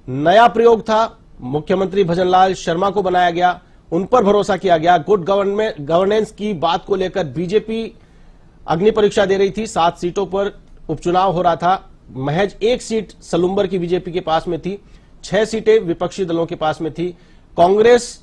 नया प्रयोग था। मुख्यमंत्री भजनलाल शर्मा को बनाया गया, उन पर भरोसा किया गया। गुड गवर्नेंस की बात को लेकर बीजेपी अग्नि परीक्षा दे रही थी। 7 सीटों पर उपचुनाव हो रहा था। महज 1 सीट सलूम्बर की बीजेपी के पास में थी, 6 सीटें विपक्षी दलों के पास में थी। कांग्रेस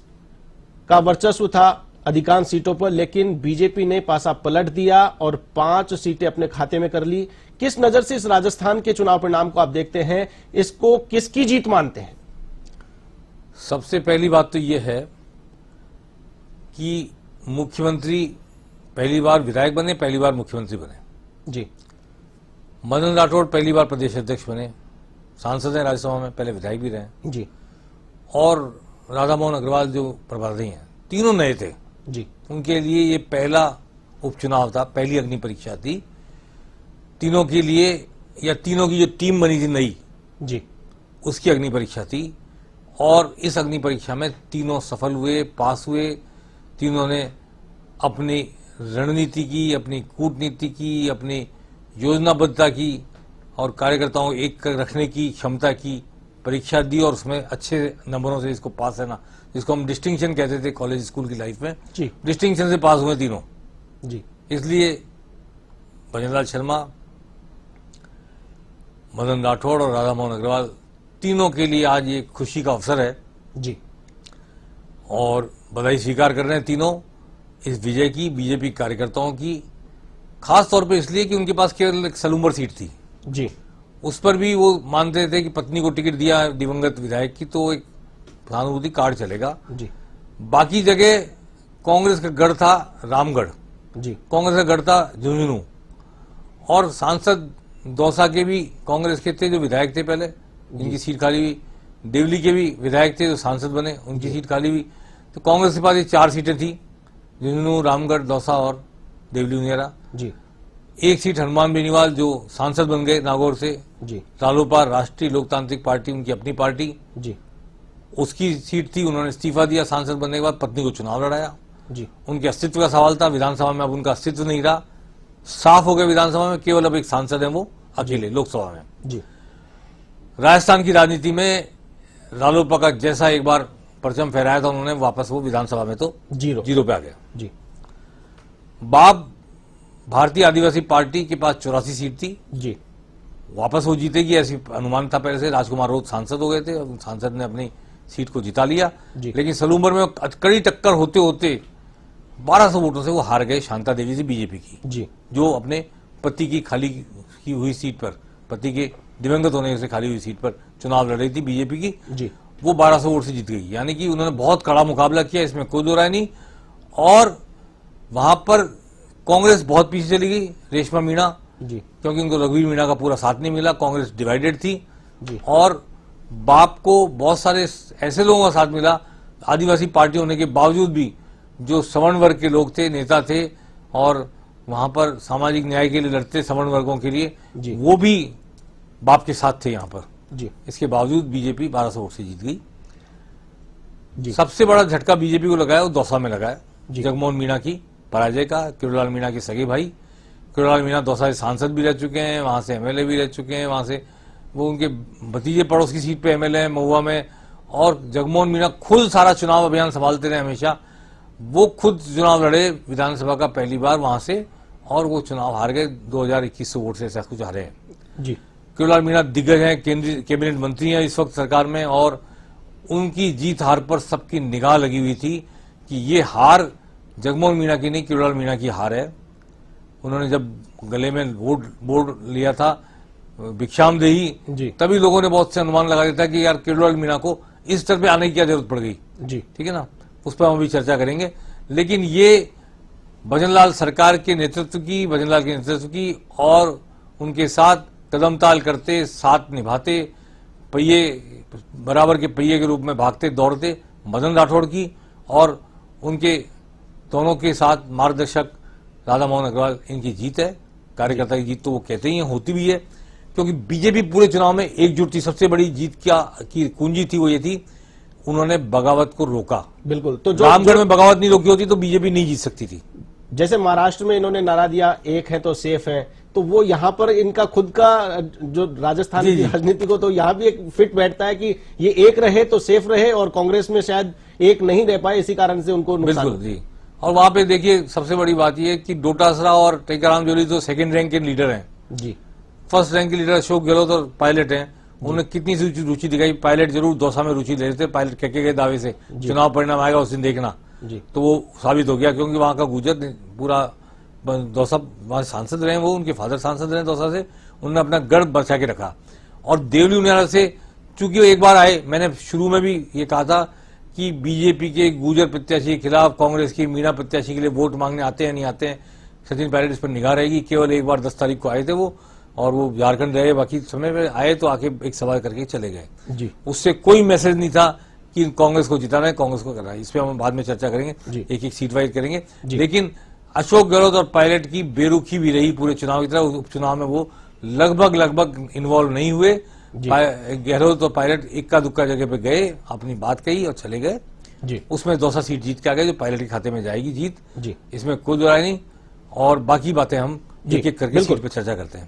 का वर्चस्व था अधिकांश सीटों पर, लेकिन बीजेपी ने पासा पलट दिया और 5 सीटें अपने खाते में कर ली। किस नजर से इस राजस्थान के चुनाव परिणाम को आप देखते हैं? इसको किसकी जीत मानते हैं? सबसे पहली बात तो यह है कि मुख्यमंत्री पहली बार विधायक बने, पहली बार मुख्यमंत्री बने। जी। मदन राठौड़ पहली बार प्रदेश अध्यक्ष बने, सांसद हैं राज्यसभा में, पहले विधायक भी रहे। जी। और राधा मोहन अग्रवाल जो प्रभारी हैं, तीनों नए थे। जी। उनके लिए ये पहला उपचुनाव था, पहली अग्नि परीक्षा थी तीनों के लिए, या तीनों की जो टीम बनी थी नई, जी, उसकी अग्नि परीक्षा थी। और इस अग्नि परीक्षा में तीनों सफल हुए, पास हुए। तीनों ने अपनी रणनीति की, अपनी कूटनीति की, अपनी योजनाबद्धता की और कार्यकर्ताओं को एक रखने की क्षमता की परीक्षा दी और उसमें अच्छे नंबरों से इसको पास रहना, जिसको हम डिस्टिंक्शन कहते थे कॉलेज स्कूल की लाइफ में, डिस्टिंक्शन से पास हुए तीनों। जी। इसलिए भजनलाल शर्मा, मदन राठौड़ और राधा मोहन अग्रवाल तीनों के लिए आज ये खुशी का अवसर है। जी। और बधाई स्वीकार कर रहे हैं तीनों इस विजय की, बीजेपी कार्यकर्ताओं की, खास तौर पे इसलिए कि उनके पास केवल एक सलूम्बर सीट थी। जी। उस पर भी वो मानते थे कि पत्नी को टिकट दिया दिवंगत विधायक की तो एक सहानुभूति कार्ड चलेगा। जी। बाकी जगह कांग्रेस का गढ़ था रामगढ़, जी। कांग्रेस का गढ़ था झुंझुनू। और सांसद दौसा के भी कांग्रेस के थे जो विधायक थे पहले, इनकी सीट खाली हुई। देवली के भी विधायक थे जो सांसद बने, उनकी सीट खाली हुई। तो कांग्रेस के पास ये 4 सीटें थी, झुंझुनू, रामगढ़, दौसा और देवली उनियारा। जी। 1 सीट हनुमान बेनीवाल जो सांसद बन गए नागौर से। जी। रालोपा, राष्ट्रीय लोकतांत्रिक पार्टी, उनकी अपनी पार्टी, जी। उसकी सीट थी। उन्होंने इस्तीफा दिया सांसद बनने के बाद, पत्नी को चुनाव लड़ाया। जी। उनके अस्तित्व का सवाल था विधानसभा में, अब उनका अस्तित्व नहीं रहा, साफ हो गया विधानसभा में, केवल अब एक सांसद है वो अकेले लोकसभा में। जी। राजस्थान की राजनीति में रालोपा का जैसा एक बार परचम फहराया था उन्होंने, वापस वो विधानसभा में तो जीरो पे आ गया। जी। बाप भारतीय आदिवासी पार्टी के पास 84 सीट थी। जी। वापस वो जीतेगी ऐसी अनुमान था पहले से। राजकुमार रोत सांसद हो गए थे, सांसद ने अपनी सीट को जिता लिया। लेकिन सलूम्बर में कड़ी टक्कर होते होते 1200 वोटों से वो हार गए शांता देवी से, बीजेपी की, जी, जो अपने पति की खाली की हुई सीट पर, पति के दिवंगत होने से खाली हुई सीट पर चुनाव लड़ रही थी बीजेपी की। जी। वो 1200 वोट से जीत गई। यानी कि उन्होंने बहुत कड़ा मुकाबला किया, इसमें कोई दो राय नहीं। और वहां पर कांग्रेस बहुत पीछे चली गई, रेशमा मीणा जी, क्योंकि उनको रघुवीर मीणा का पूरा साथ नहीं मिला, कांग्रेस डिवाइडेड थी जी। और बाप को बहुत सारे ऐसे लोगों का साथ मिला, आदिवासी पार्टी होने के बावजूद भी, जो सवर्ण वर्ग के लोग थे, नेता थे और वहां पर सामाजिक न्याय के लिए लड़ते सवर्ण वर्गों के लिए, वो भी बाप के साथ थे यहाँ पर जी। इसके बावजूद बीजेपी 1200 वोट से जीत गई। सबसे बड़ा झटका बीजेपी को लगाया वो दौसा में लगाया, जगमोहन मीणा की पराजय का। किरोड़लाल मीणा के सगे भाई, किरोड़लाल मीणा दौसा से सांसद भी रह चुके हैं, वहां से एमएलए भी रह चुके हैं, वहां से वो उनके भतीजे पड़ोस की सीट पे एमएलए हैं महुआ में। और जगमोहन मीणा खुद सारा चुनाव अभियान संभालते रहे हमेशा, वो खुद चुनाव लड़े विधानसभा का पहली बार वहां से, और वो चुनाव हार गए 2100 वोट से, ऐसा कुछ हारे हैं जी। किरोड़लाल मीणा दिग्गज हैं, केंद्रीय कैबिनेट मंत्री हैं इस वक्त सरकार में, और उनकी जीत हार पर सबकी निगाह लगी हुई थी कि ये हार जगमोहन मीणा की नहीं, किरोड़लाल मीणा की हार है। उन्होंने जब गले में वोट बोर्ड लिया था भिक्षाम देही, तभी लोगों ने बहुत से अनुमान लगा दिया था कि यार किरोड़लाल मीणा को इस तरह पे आने की क्या जरूरत पड़ गई। जी, ठीक है ना, उस पर हम अभी चर्चा करेंगे। लेकिन ये भजनलाल सरकार के नेतृत्व की, भजनलाल के नेतृत्व की, और उनके साथ कदम ताल करते, साथ निभाते, पहिए बराबर के पहिए के रूप में भागते दौड़ते मदन राठौड़ की, और उनके दोनों के साथ मार्गदर्शक राधा मोहन अग्रवाल, इनकी जीत है। कार्यकर्ता की जीत तो वो कहते ही हैं, होती भी है, क्योंकि बीजेपी पूरे चुनाव में एकजुट थी। सबसे बड़ी जीत क्या की कुंजी थी वो ये थी, उन्होंने बगावत को रोका। बिल्कुल। तो रामगढ़ में बगावत नहीं रोकी होती तो बीजेपी नहीं जीत सकती थी। जैसे महाराष्ट्र में इन्होंने नारा दिया, एक है तो सेफ है, तो तो वो यहाँ पर इनका खुद का जो राजस्थान जी, की जी। राजनीति को तो यहाँ भी एक फिट बैठता है कि ये एक रहे तो सेफ रहे, और कांग्रेस में शायद एक नहीं रह पाए, इसी कारण से उनको नुकसान बिल्कुल जी। और वहां पे देखिए सबसे बड़ी बात यह है कि डोटासरा और टेकाराम जोली तो सेकंड रैंक के लीडर हैं। जी फर्स्ट रैंक के लीडर अशोक गहलोत और पायलट हैं। उन्होंने कितनी सी रुचि दिखाई। पायलट जरूर दौसा में रुचि ले रहे थे, पायलट के गए दावे से चुनाव परिणाम आएगा उस दिन देखना, जी तो वो साबित हो गया, क्योंकि वहां का गुजर पूरा दौसा, वहां सांसद रहे, वो उनके फादर सांसद रहे दौसा से, उन्होंने अपना गढ़ बचा के रखा। और देवली उनियाला से चूंकि वो एक बार आए, मैंने शुरू में भी ये कहा था कि बीजेपी के गुजर प्रत्याशी के खिलाफ कांग्रेस की मीणा प्रत्याशी के लिए वोट मांगने आते हैं नहीं आते हैं, सचिन पायलट इस पर निगाह रहेगी। केवल एक बार 10 तारीख को आए थे वो, और वो झारखंड रहे, बाकी समय में आए तो आके एक सवाल करके चले गए। जी उससे कोई मैसेज नहीं था कि कांग्रेस को जिताना है, कांग्रेस को करना है। इस पे हम बाद में चर्चा करेंगे, जी। एक एक सीट वाइज करेंगे। जी। लेकिन अशोक गहलोत और पायलट की बेरुखी भी रही पूरे चुनाव की तरह। उपचुनाव में वो लगभग इन्वॉल्व नहीं हुए। जी। गहलोत और पायलट इक्का दुक्का जगह पे गए, अपनी बात कही और चले गए। जी उसमें दौसा सीट जीत के आ गए, जो पायलट के खाते में जाएगी जीत, जी इसमें कोई दो राय नहीं। और बाकी बातें हम जी, एक एक करके बिल्कुल। सीट पे चर्चा करते हैं।